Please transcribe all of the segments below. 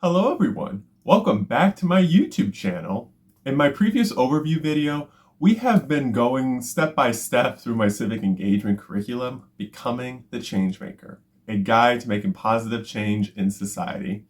Hello everyone, welcome back to my YouTube channel. In my previous overview video, we have been going step by step through my civic engagement curriculum, Becoming the Changemaker, a guide to making positive change in society.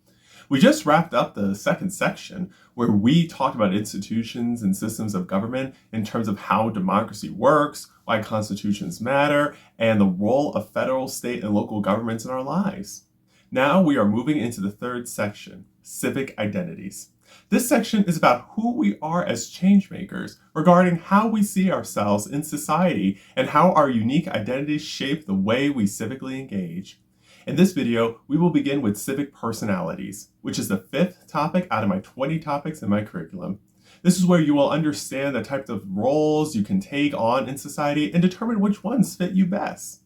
We just wrapped up the second section where we talked about institutions and systems of government in terms of how democracy works, why constitutions matter, and the role of federal, state, and local governments in our lives. Now we are moving into the third section, civic identities. This section is about who we are as changemakers regarding how we see ourselves in society and how our unique identities shape the way we civically engage. In this video, we will begin with civic personalities, which is the fifth topic out of my 20 topics in my curriculum. This is where you will understand the types of roles you can take on in society and determine which ones fit you best.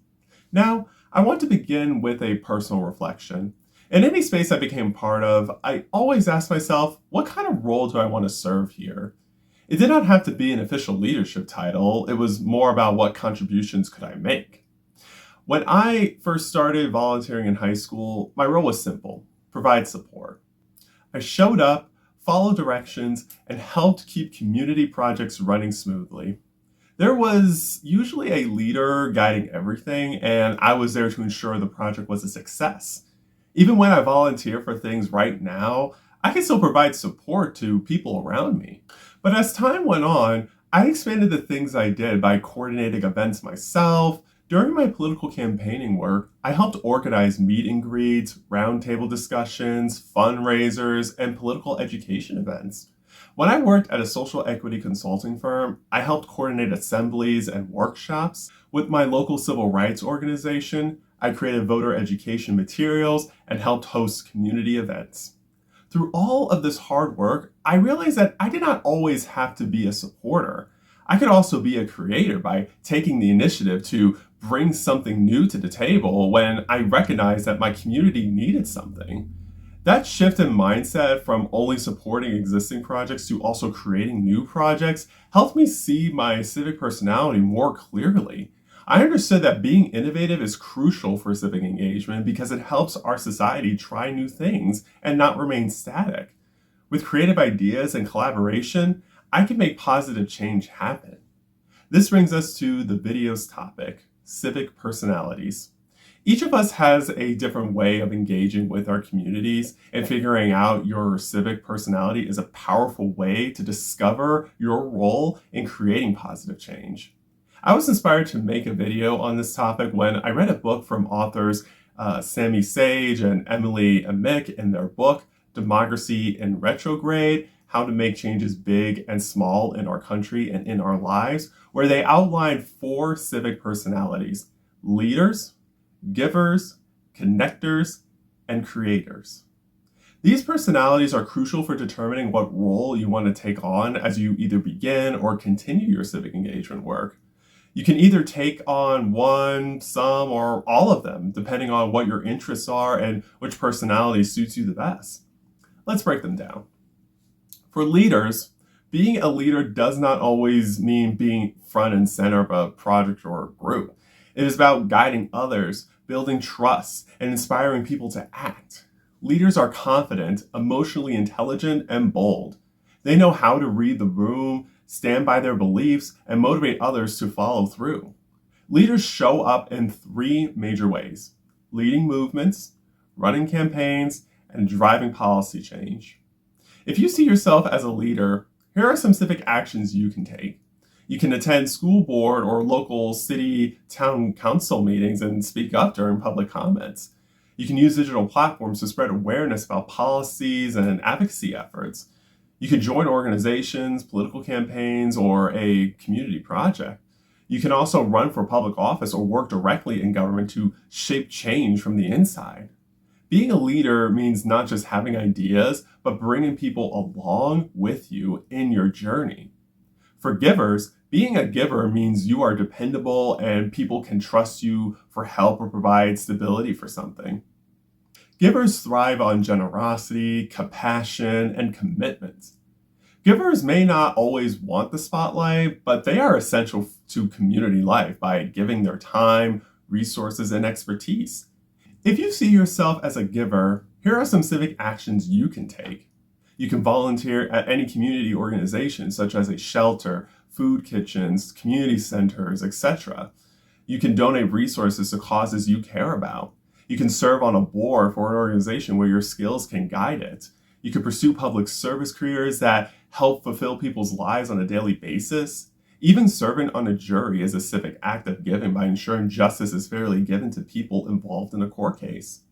Now, I want to begin with a personal reflection. In any space I became part of, I always asked myself, what kind of role do I want to serve here? It did not have to be an official leadership title. It was more about what contributions could I make. When I first started volunteering in high school, my role was simple: provide support. I showed up, followed directions, and helped keep community projects running smoothly. There was usually a leader guiding everything, and I was there to ensure the project was a success. Even when I volunteer for things right now, I can still provide support to people around me. But as time went on, I expanded the things I did by coordinating events myself. During my political campaigning work, I helped organize meet and greets, roundtable discussions, fundraisers, and political education events. When I worked at a social equity consulting firm, I helped coordinate assemblies and workshops. With my local civil rights organization, I created voter education materials and helped host community events. Through all of this hard work, I realized that I did not always have to be a supporter. I could also be a creator by taking the initiative to bring something new to the table when I recognized that my community needed something. That shift in mindset from only supporting existing projects to also creating new projects helped me see my civic personality more clearly. I understood that being innovative is crucial for civic engagement because it helps our society try new things and not remain static. With creative ideas and collaboration, I can make positive change happen. This brings us to the video's topic, civic personalities. Each of us has a different way of engaging with our communities, and figuring out your civic personality is a powerful way to discover your role in creating positive change. I was inspired to make a video on this topic when I read a book from authors Sami and Amick in their book, Democracy in Retrograde: How to Make Changes Big and Small in Our Country and in Our Lives, where they outlined 4 civic personalities: leaders, givers, connectors, and creators. These personalities are crucial for determining what role you want to take on as you either begin or continue your civic engagement work. You can either take on one, some, or all of them, depending on what your interests are and which personality suits you the best. Let's break them down. For leaders, being a leader does not always mean being front and center of a project or group. It is about guiding others, building trust, and inspiring people to act. Leaders are confident, emotionally intelligent, and bold. They know how to read the room, stand by their beliefs, and motivate others to follow through. Leaders show up in 3 major ways: leading movements, running campaigns, and driving policy change. If you see yourself as a leader, here are some civic actions you can take. You can attend school board or local city town council meetings and speak up during public comments. You can use digital platforms to spread awareness about policies and advocacy efforts. You can join organizations, political campaigns, or a community project. You can also run for public office or work directly in government to shape change from the inside. Being a leader means not just having ideas, but bringing people along with you in your journey. For givers, being a giver means you are dependable and people can trust you for help or provide stability for something. Givers thrive on generosity, compassion, and commitment. Givers may not always want the spotlight, but they are essential to community life by giving their time, resources, and expertise. If you see yourself as a giver, here are some civic actions you can take. You can volunteer at any community organization, such as a shelter, food kitchens, community centers, etc. You can donate resources to causes you care about. You can serve on a board for an organization where your skills can guide it. You can pursue public service careers that help fulfill people's lives on a daily basis. Even serving on a jury is a civic act of giving by ensuring justice is fairly given to people involved in a court case.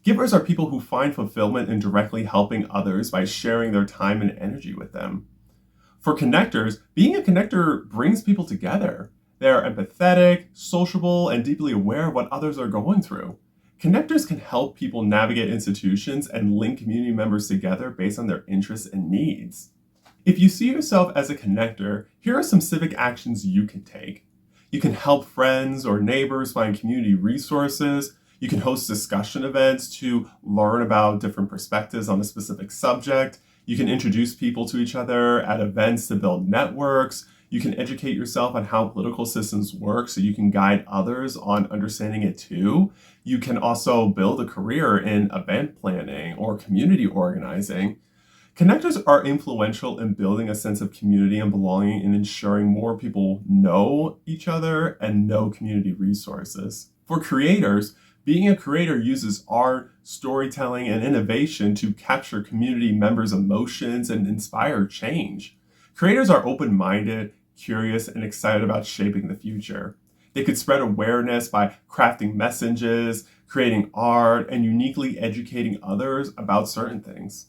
Givers are people who find fulfillment in directly helping others by sharing their time and energy with them. For connectors, being a connector brings people together. They are empathetic, sociable, and deeply aware of what others are going through. Connectors can help people navigate institutions and link community members together based on their interests and needs. If you see yourself as a connector, here are some civic actions you can take. You can help friends or neighbors find community resources. You can host discussion events to learn about different perspectives on a specific subject. You can introduce people to each other at events to build networks. You can educate yourself on how political systems work so you can guide others on understanding it too. You can also build a career in event planning or community organizing. Connectors are influential in building a sense of community and belonging and ensuring more people know each other and know community resources. For creators, being a creator uses art, storytelling, and innovation to capture community members' emotions and inspire change. Creators are open-minded, curious, and excited about shaping the future. They could spread awareness by crafting messages, creating art, and uniquely educating others about certain things.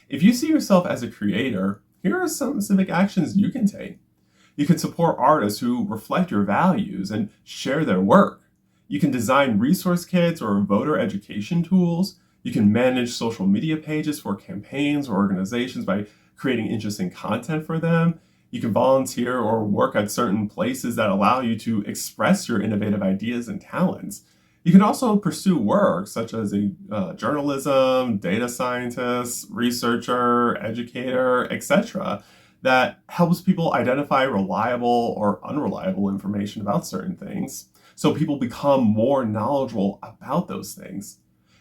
If you see yourself as a creator, here are some civic actions you can take. You can support artists who reflect your values and share their work. You can design resource kits or voter education tools. You can manage social media pages for campaigns or organizations by creating interesting content for them. You can volunteer or work at certain places that allow you to express your innovative ideas and talents. You can also pursue work such as journalism, data scientist, researcher, educator, etc. that helps people identify reliable or unreliable information about certain things, so people become more knowledgeable about those things.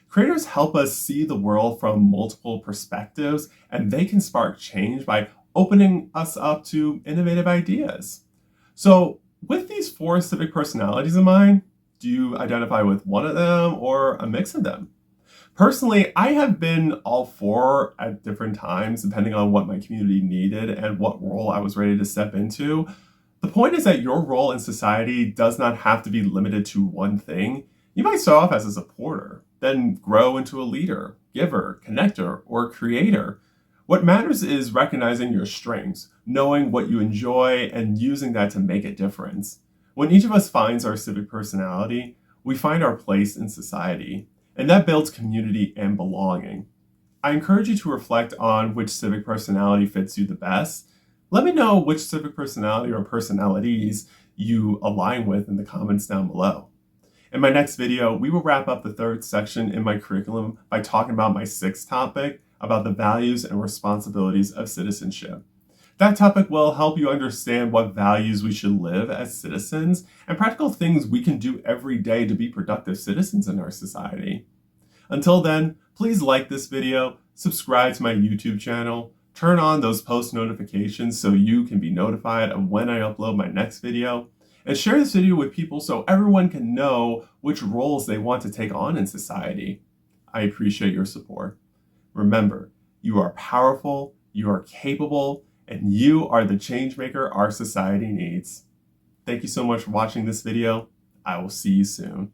Creators help us see the world from multiple perspectives, and they can spark change by opening us up to innovative ideas. So, with these 4 civic personalities in mind, do you identify with one of them or a mix of them? Personally, I have been all 4 at different times, depending on what my community needed and what role I was ready to step into. The point is that your role in society does not have to be limited to one thing. You might start off as a supporter, then grow into a leader, giver, connector, or creator. What matters is recognizing your strengths, knowing what you enjoy, and using that to make a difference. When each of us finds our civic personality, we find our place in society, and that builds community and belonging. I encourage you to reflect on which civic personality fits you the best. Let me know which civic personality or personalities you align with in the comments down below. In my next video, we will wrap up the 3rd section in my curriculum by talking about my 6th topic about the values and responsibilities of citizenship. That topic will help you understand what values we should live as citizens and practical things we can do every day to be productive citizens in our society. Until then, please like this video, subscribe to my YouTube channel, turn on those post notifications so you can be notified of when I upload my next video, and share this video with people so everyone can know which roles they want to take on in society. I appreciate your support. Remember, you are powerful, you are capable, and you are the changemaker our society needs. Thank you so much for watching this video. I will see you soon.